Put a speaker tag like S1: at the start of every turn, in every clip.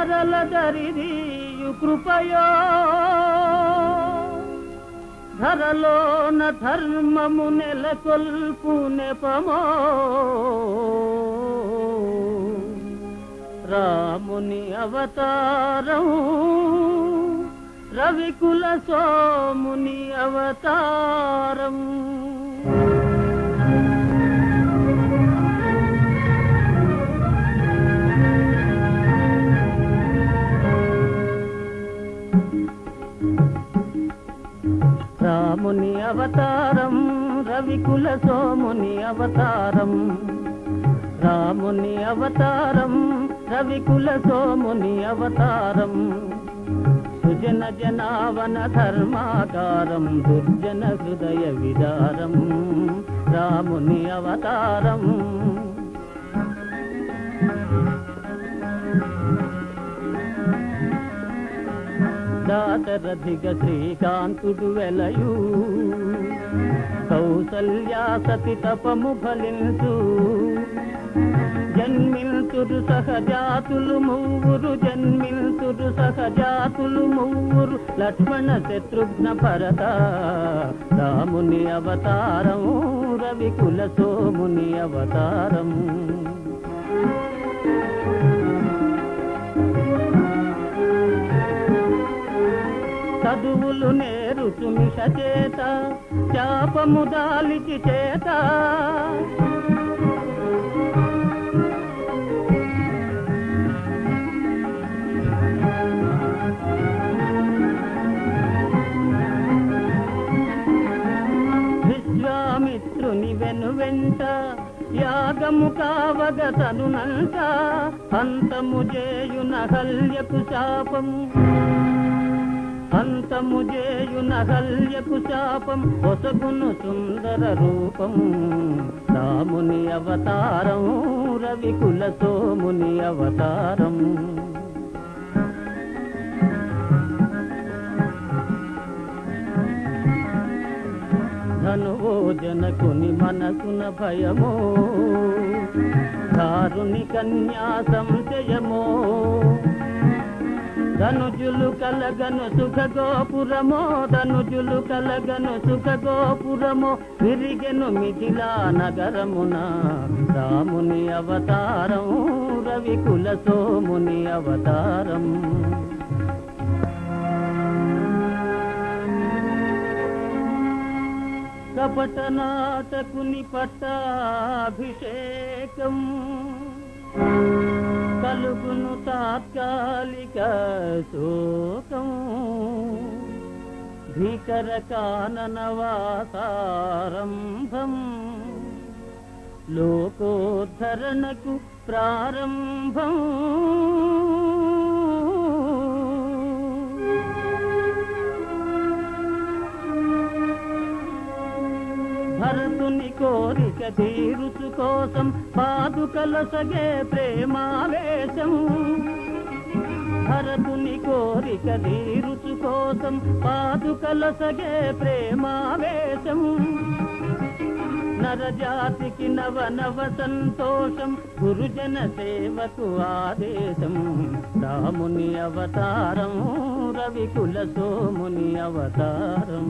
S1: ధరల దరిదీయు కృపయో ధరలోన ధర్మము నెలకొల్పు నెపమో రాముని అవతారం రవికుల సోముని అవతారం రాముని అవతారం రవికుల సోముని అవతారం రాముని అవతారం రవికుల సోముని అవతారం సుజన జనావన ధర్మాకారం దుర్జన హృదయ విదారం రాముని అవతారం దాశరథిగ శ్రీకాంతుడు వెలయు కౌసల్యా సతి తపము ఫలించు జన్మిల్తురు సహజాతులు మూవురు జన్మిల్తురు సహజాతులు మూవురు లక్ష్మణ శత్రుఘ్న భరత రాముని అవతారం రవికుల సోముని అవతారం చదువులు నేరుచు మిష చేత శాపము దాలికి చేత విశ్వామిత్రుని వెనువెంట యాగము కావగ తనునంట అంతము చేయున హల్యకు శాపము అంతము చేయున హల్యకు శాపం పొసగును సుందర రూపం రాముని అవతారం రవికుల సోముని అవతారం ధనువో జనకుని మనసున భయమో దారుని కన్యా సంశయమో ధనుజులు కలగను సుఖ గోపురమో ధనుజులు కలగను సుఖ గోపురమో విరిగెను మిథిలా నగరమున రాముని అవతారం రవికుల సోముని అవతారం కపట నాటకుని పట్టాభిషేకం కలుగును తాత్కాలిక శోకం భీకర కాననవాసారంభం లోకోద్ధరణకు ప్రారంభం భరతుని కోరిక తీరుచు కోసం పాదుకల సగే ప్రేమావేశం భరతుని కోరిక తీరుచు కోసం పాదుకల సగే ప్రేమావేశం నరజాతికి నవ నవ సంతోషం గురుజన సేవకు ఆదేశం రాముని అవతారం రవికుల సోముని అవతారం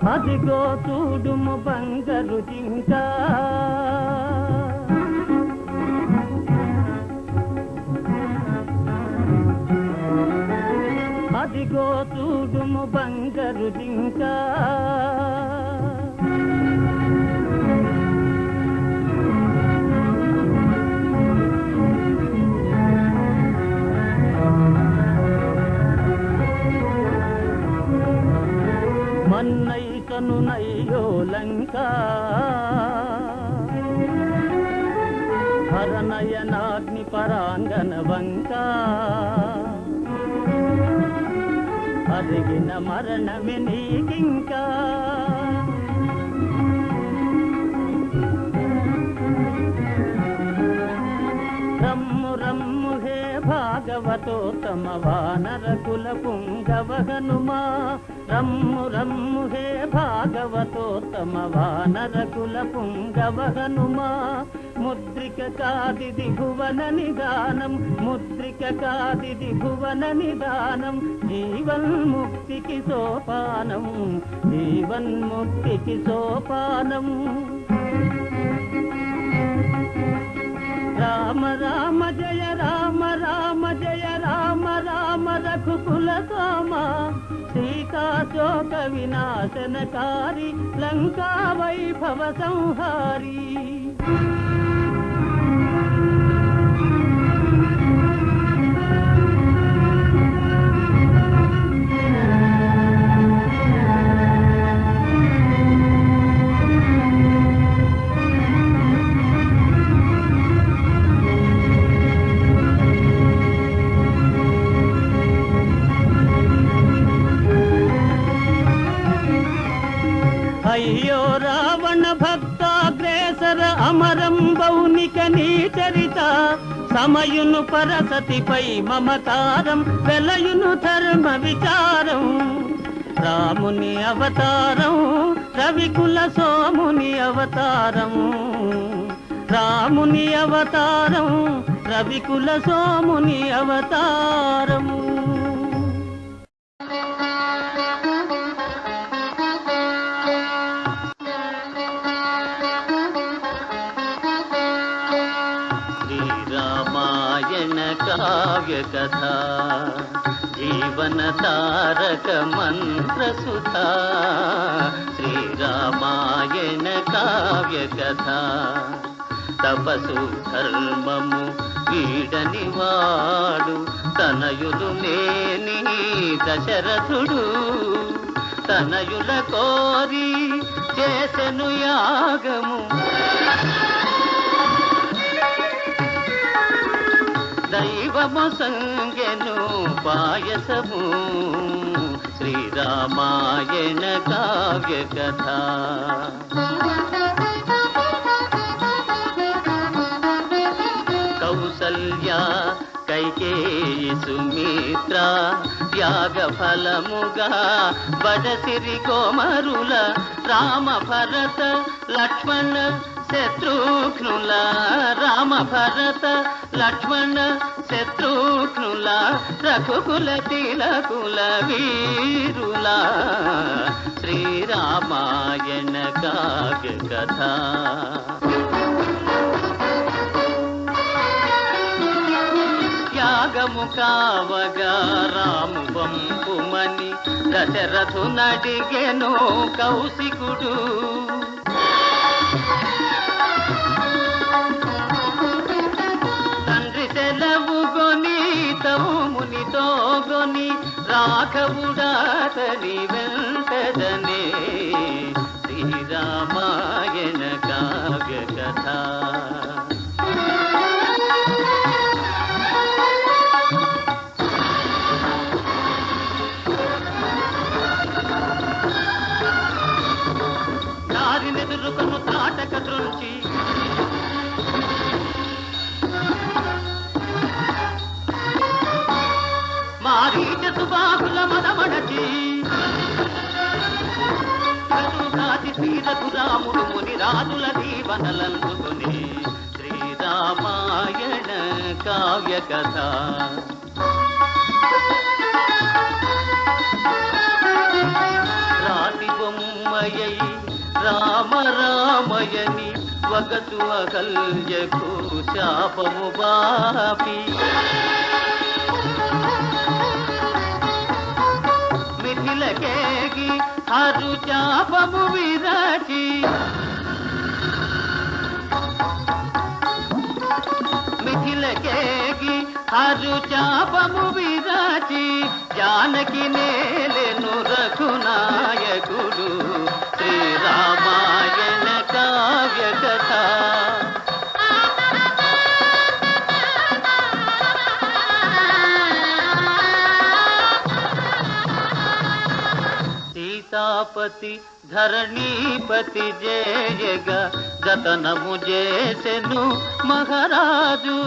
S1: అదిగో చూడుము బంగారు జింక అదిగో చూడుము బంగారు జింక మన్నైతను నయ్యో లంక హరనయనాగ్ని పరాంగన వంక అదిగిన మరణమే నీకింకా రమ్ము రమ్ము హే భాగ భాగవతోత్తమ వానరకుల పుంగవ హనుమా రమ్ము రమ్ము హే భాగవతోత్తమ వానరకుల పుంగవ హనుమా ముద్రిక కాదిది భువన నిదానం ముద్రిక కాదిది భువన నిదానం జీవన్ముక్తికి సోపానం జీవన్ముక్తికి సోపానం రామ రామ జయ రామ రామ జయ రామ రామ రఘుకుల సోమ సీతాశోక వినాశనకారి లంకా వైభవ సంహారి అయ్యో రావణ భక్తాగ్రేసర అమరం బౌనిక నీ చరిత సమయును పరసతిపై మమకారం వెలయును ధర్మ విచారం రాముని అవతారం రవికుల సోముని అవతారం రాముని అవతారం రవికుల సోముని అవతారము కావ్య కథా జీవన తారక మంత్ర సుధా శ్రీరామాయణ కావ్య కథా తపసు ధర్మము వీడని వాడు తనయులు లేని దశరథుడు తనయుల కోరి చేసెను యాగము దైవము సంగెను పాయసము శ్రీరామాయణ కావ్య కథా కౌసల్య కైకేయి సుమిత్ర త్యాగ ఫలముగా బడసిరి కోమరుల రామ భరత లక్ష్మణ శత్రుఘ్నుల రామ భరత లక్ష్మణ శత్రుఘ్నుల రఘుకుల తిలకుల వీరుల శ్రీరామాయణ కావ్య కథా యాగము కావగా రాము వంపుమని దశరథు నడిగెను కౌశికుడు సెలవుగొని తమునితో గొని రాఘవుడాతని వెంటదనే శ్రీరామాయణ కావ్య కథా దారినెదురుకొను తాటక దృంచి మారీచ సుబాహుల మదమడచి కటుగాతి శ్రీరఘు రాముడు ముని రాజుల దీవనలందుకుని శ్రీరామాయణ కావ్య కథ రాతి బొమ్మయై రామ రామయని వగసు అహల్యకు శాపము బాపి మిథిలకేగి హరు చాపము విరచి మిథిలకేగి హరు చాపము విరచి జానకి నేలెను రఘునాయకుడు శ్రీరామాయణ కావ్య కథ సీతాపతి ధరణీపతి జయగ జతనము చేసెను మహారాజు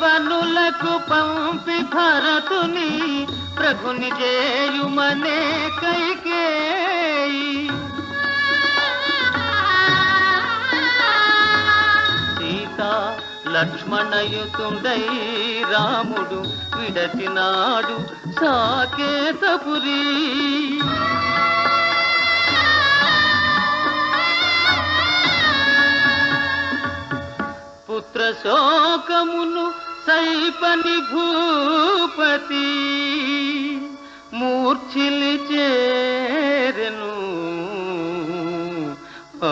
S1: వనులకు పంపి భరతుని ప్రభుని చేయుమనే కైకేయి. సీతా లక్ష్మణయుతుండై రాముడు విడచినాడు సాకేతపురి. పుత్ర శోకమును సైపని భూపతి మూర్ఛిలి చేరెను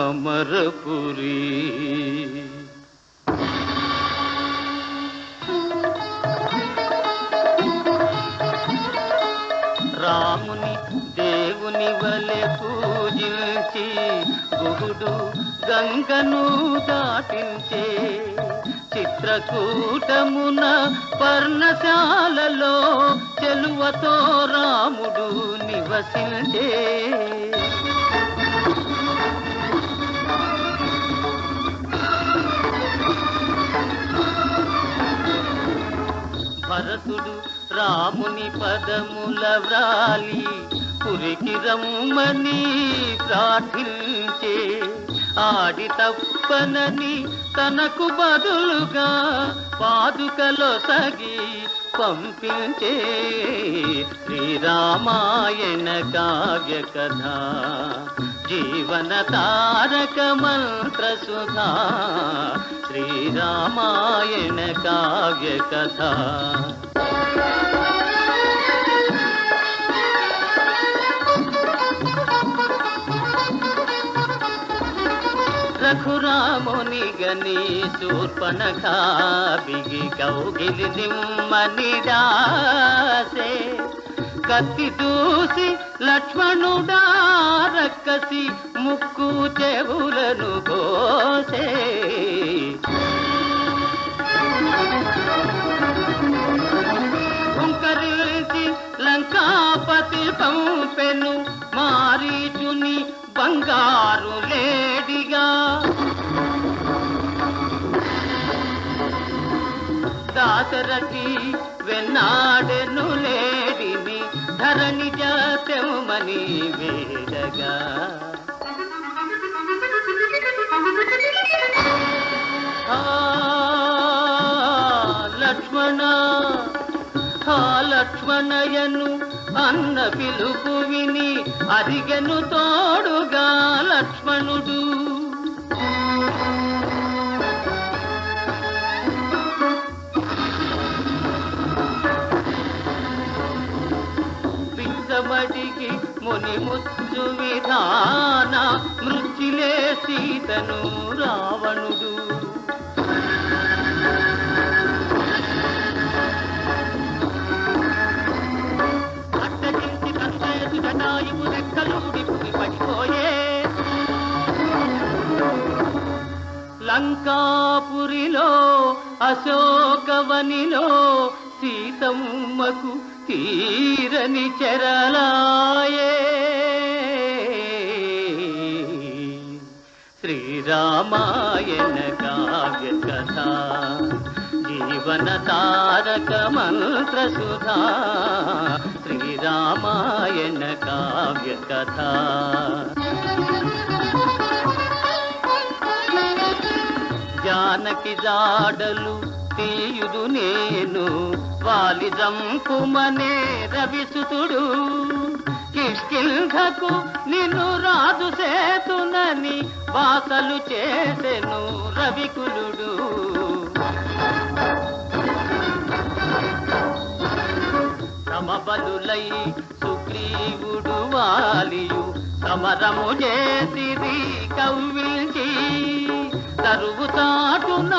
S1: అమరపురి. రాముని దేవుని వలె పూజించి గుహుడు గంగను దాటించే. చిత్రకూటమున పర్ణశాలలో చెలువతో రాముడు నివసించే. భరతుడు రాముని పదముల వ్రాలి పురికి రమ్మని ప్రార్థించే. ఆడి తప్పనని తనకు బదులుగా పాదుకలో సగి పంపించే. శ్రీరామాయణ కావ్య కథ జీవన తారక మంత్ర సుధా. శ్రీరామాయణ కావ్య కథ. రఘురాముని గని శూర్పణఖ బిగి కౌగిలి నిమ్మని దాసే. కత్తి దూసి లక్ష్మణుడా రక్కసి ముక్కు చెవులను కోసే. హుంకరించి లంకాపతి పంపెను మారీచుని బంగారు లేడిగా. దాసరథి వెన్నాడెను లేడిని ధరణి జాతెమని వేడగా. లక్ష్మణ లక్ష్మణయను అన్న పిలుపు విని అరిగెను తోడుగా లక్ష్మణుడు. పిచ్చమడికి ముని ముచ్చు విధాన మృత్యులే సీతను రావణుడు. జటాయువు రెక్కలుడి పడిపోయే. లంకాపురిలో అశోకవనిలో సీతమ్మకు తీరని చెరలాయే. శ్రీరామాయణ కావ్య కథ జీవన తారక మంత్ర సుధా. శ్రీరామాయణ కావ్య కథ. జానకి జాడలు తీయుదు నేను వాలి జంపుమనే రవిసుతుడు. కిష్కింధకు నిన్ను రాజు సేతునని వాసలు చేసెను రవికులుడు. సమబలులై సుగ్రీవుడు వాలియు సమరము చేసిరి కవ్వించి. తరువు చాటున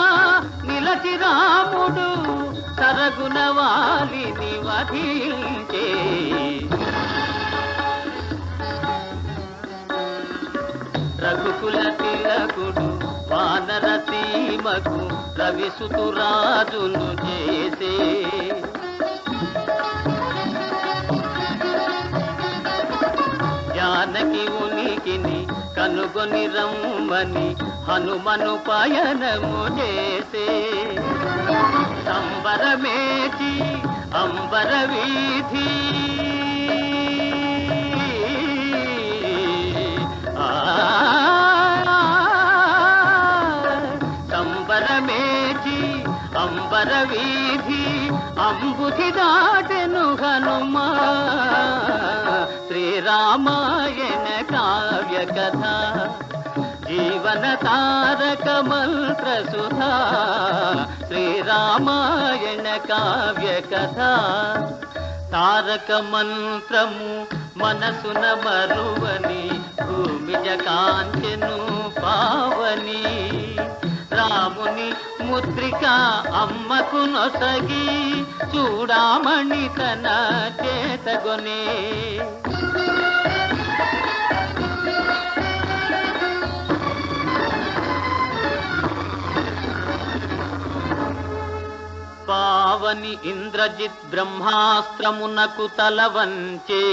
S1: నిలచి రాముడు సరగున వాలిని వధించే. రఘుకుల తిలకుడు వానర సీమకు రవిసుతు రాజును చేసే. జానకి ఉనికిని కనుగొని రమ్మని హనుమను పయనము చేసే. సంబ సంబరమేచి అంబర వీధి సంబరమేచి అంబర వీధి అంబుధి దాటెను హనుమా శ్రీరామాయణ కావ్య కథ జీవన తారక మంత్ర సుధా శ్రీరామాయణ కావ్య కథ తారక మంత్రము మనసున మరువని భూమిజ కాంచెను పావని రాముని ముద్రిక అమ్మకు నొసగి చూడామణి తన చేతగొనే పావని ఇంద్రజిత్ బ్రహ్మాస్త్రమునకు తల వంచే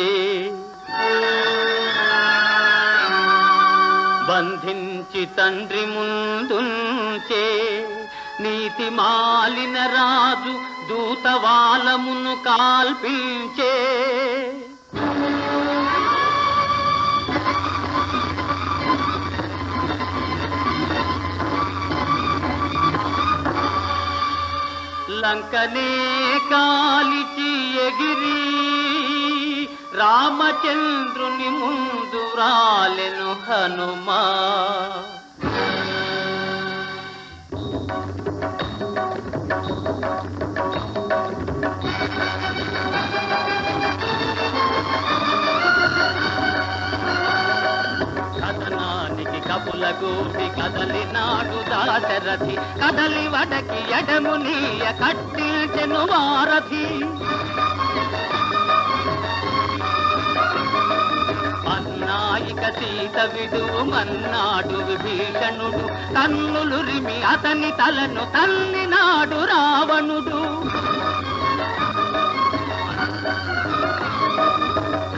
S1: బంధించి తండ్రి ముందుంచే నీతి మాలిన రాజు దూతవాలమును కాల్పించే లంకనే కాలిచి ఎగిరి రామచంద్రుని ముందు రాలెను హనుమా కథనానికి కపుల గోపి కదలినాడు దాశరథి కదలి వడకి ఎడమునీయ కట్టించెను వారథి అన్నాయిక సీత విడువు మన్నాడు విభీషణుడు కన్నులురిమి అతని తలను తల్లినాడు రావణుడు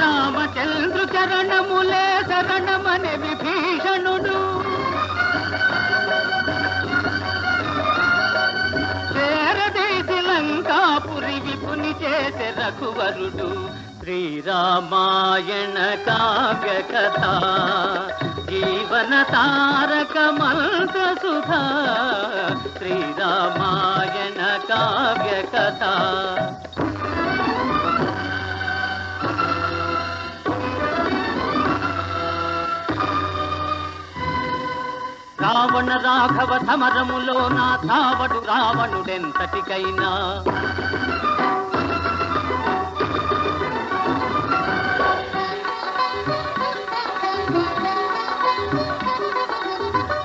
S1: రామచంద్రు చరణములే శరణమనే విభీషణుడు చేరదేశి లంకాపురి విపుని చేసే రఘువరుడు శ్రీరామాయణ కావ్య కథ జీవన తారక మంత్ర సుధా శ్రీరామాయణ కావ్య కథ రావణ రాఘవ సమరములో నా ధావడు రావణుడెంతటికైనా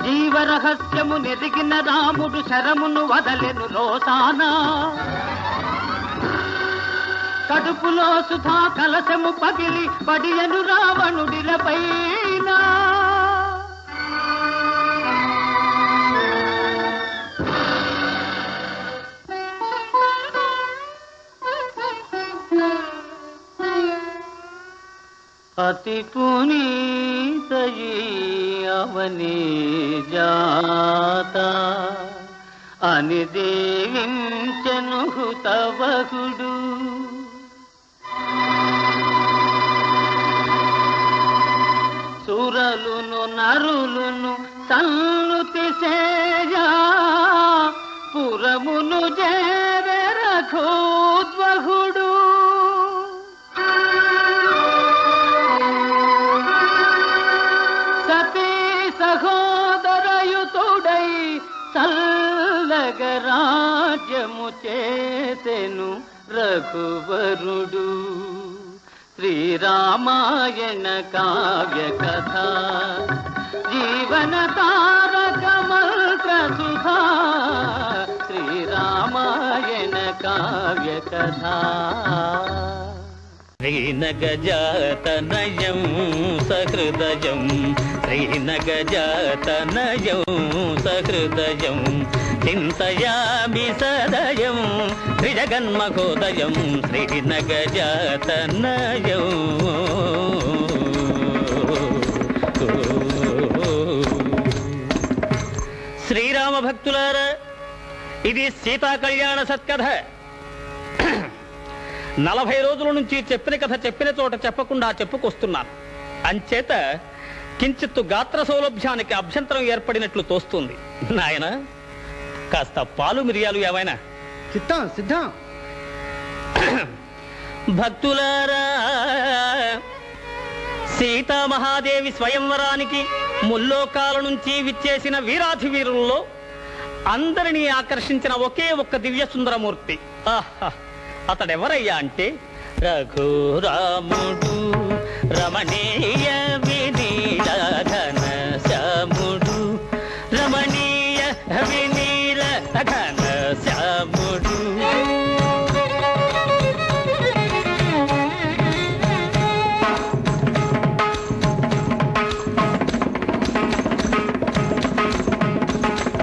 S1: జీవరహస్యము నెరిగిన రాముడు శరమును వదలెను రోసానా కడుపులో సుధా కలశము పగిలి పడియను రావణుడిలపైన అతి పునీతయీ అవని జాత అని దీవించెను హుతవహుడు సురలును నరులును సన్నుతి సేయా పురమును చేరే రఘోద్వహుడు సహోదరయుతుడై చల్లగరాజ్యము చేసెను రఘువరుడు శ్రీరామాయణ కావ్య కథ జీవన తారక మంత్ర సుధా శ్రీరామాయణ కావ్య కథ శ్రీనగజాతనయం సహృదయం శ్రీనగజాతనయం సహృదయం చింతయామి సదయం త్రిజగన్మహోదయం శ్రీనగజాతనయం శ్రీరామ భక్తులారా, ఇది సీతా కళ్యాణ సత్కథ. 40 రోజుల నుంచి చెప్పిన కథ చెప్పిన చోట చెప్పకుండా చెప్పుకొస్తున్నాను. అంచేత కించిత్తు గాత్ర సౌలభ్యానికి అభ్యంతరం ఏర్పడినట్లు తోస్తుంది. నాయన, కాస్త పాలు మిరియాలు ఏవైనా?
S2: చిత్తం సిద్ధం.
S1: భక్తులారా, సీతామహాదేవి స్వయంవరానికి ముల్లోకాల నుంచి విచ్చేసిన వీరాధి వీరుల్లో అందరినీ ఆకర్షించిన ఒకే ఒక్క దివ్య సుందరమూర్తి. ఆహా, అతడెవరయ్యా అంటే రఘురాముడు, రమణీయ వినీలధన శ్యాముడు, రమణీయ వినీలధన శ్యాముడు.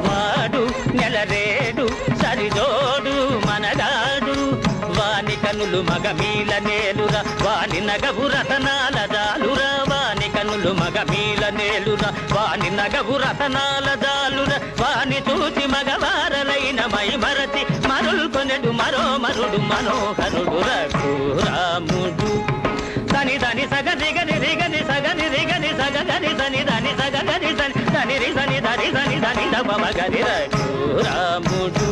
S1: వాడు నెలరేడు సరిజోడు మనగాడు, వాని కనులు మగమీల నేలురా, వాని నగవు రతనాల జాలురా, వాని కనులు మగమీల నేలురా, వాని నగవు రతనాల జాలురా, వాని చూసి మగవారలైన మై మరచి మరుల్కొనెడు మరో మరుడు మనోహరుడు రఘురాముడు. సని దని సగని గని రిగని సగని రిగని సగని సని దని సగని సని దని రి సని దని సని దని దమ మగని రఘురాముడు.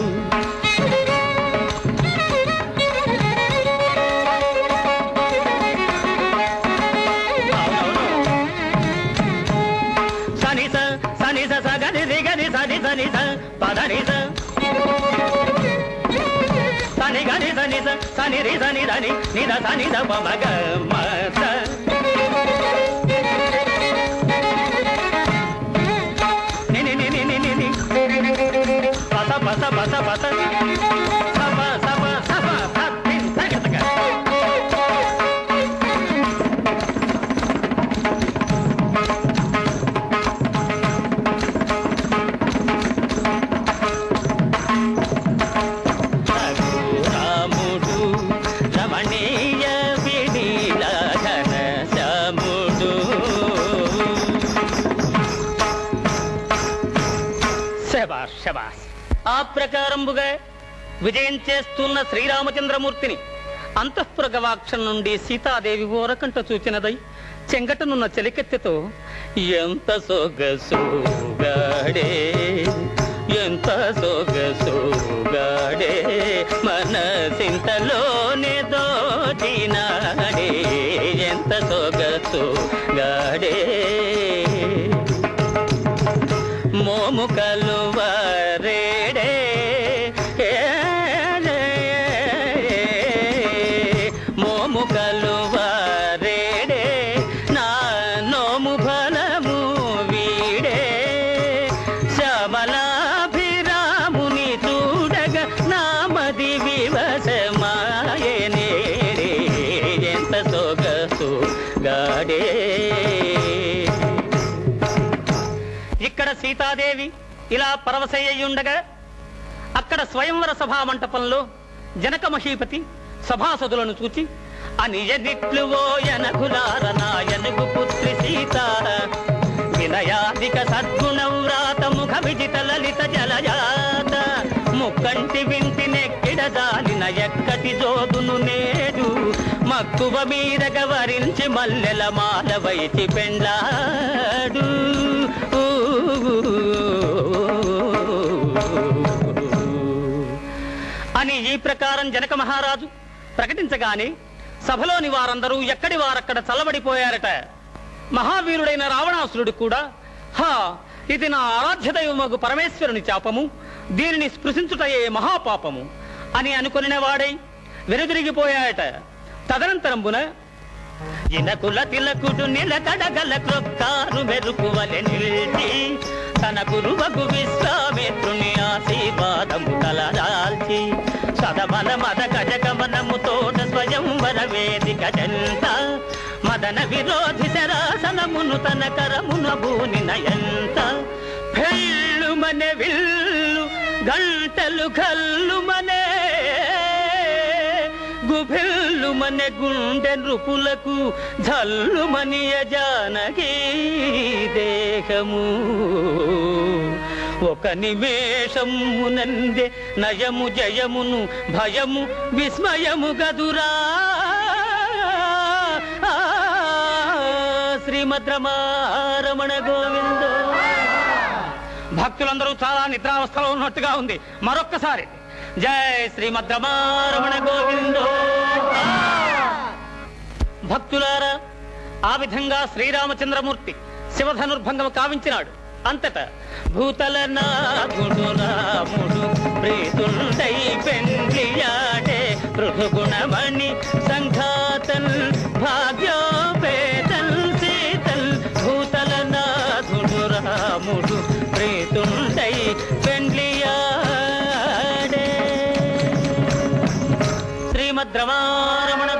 S1: సని సని సగని రిగని సని సని పదని సని గని సని సని రి సని దని నిద సని దమ మగ మత. పస పస పస సప సప సప సత్తిన్ సగతక. రఘురాముడు, రమణీయ వినీలధన శ్యాముడు. శబాష్ శబాష్. ఆ ప్రకారంబుగా విజయం చేస్తున్న శ్రీరామచంద్రమూర్తిని అంతఃపుర గవాక్షం నుండి సీతాదేవి ఓరకంట చూచినదై చెంగటనున్న చెలికెత్తెతో, ఎంత సొగసుగాడే ఎంత సొగసుగాడే మనసింతలోనే దోచినాడే, ఎంత సొగసుగాడే మోము కలువరేడే, మోము కలువరేడే నా నోము ఫలము వీడే, శ్యామలాభిరాముని చూడగ నామది వివసమాయనే, ఎంత సొగసుగాడే. ఇక్కడ సీతాదేవి ఇలా పరవశయ్యుండగా అక్కడ స్వయంవర సభా మంటపంలో జనక మహీపతి సభాసదులను చూచి, అనియనిట్లువో యనకులార నాయనకు పుత్రి సీత, వినయాధిక సద్గుణవ్రాత ముఖ విజిత లలిత జలజాత, ముక్కంటి వింటి నెక్కిడదాలిన ఎక్కటి జోదును నేడు, మక్కువ మీదగ వరించి మల్లెల మాల వైచి పెండ్లాడు. అని ఈ ప్రకారం జనక మహారాజు ప్రకటించగానే సభలోని వారందరూ ఎక్కడి వారక్కడ చల్లబడిపోయారట. మహావీరుడైన రావణాసురుడు కూడా, హా, ఇది నా ఆరాధ్య దైవమగు పరమేశ్వరుని శాపము, దీనిని స్పృశించుటయే మహాపాపము అని అనుకొనిన వాడై వెనుదిరిగిపోయాయట. తదనంతరంబున ఇనకుల తిలకుడు నిలకడగల క్రొక్కారు మెరుపువలె నిలిచి, తన గురువగు విశ్వామిత్రుని ఆశీర్వాదము తలదాల్చి, సదమల మద గజగమనము తోట స్వయంవర వేదిక జంట, మదన విరోధి శరాసనమును తన కరమున భూని నయంత, భెల్లుమనే విల్లు గంటలు కల్లుమనే, గుభిల్లుమనే గుండె నృపులకు జల్లుమనియ జానకి దేహము, ఒక నిమేషమునందే నయము జయమును భయము విస్మయము గదురా శ్రీమద్రమారమణ గోవిందో. భక్తులందరూ చాలా నిద్రావస్థలో ఉన్నట్టుగా ఉంది. మరొక్కసారి జై శ్రీమద్రమారమణ గోవిందో. భక్తులారా, ఆ విధంగా శ్రీరామచంద్రమూర్తి శివధనుర్భంగం కావించినాడు. అంతటా భూతల నాథుడు రాముడు ప్రీతుండై పెండ్లియాడే పృథుగుణమణి సంఘాతల్ భాగ్యోపేతల్ సీతల్. భూతల నాథుడు రాముడు ప్రీతుండై పెండ్లియాడే. శ్రీమద్రమారమణ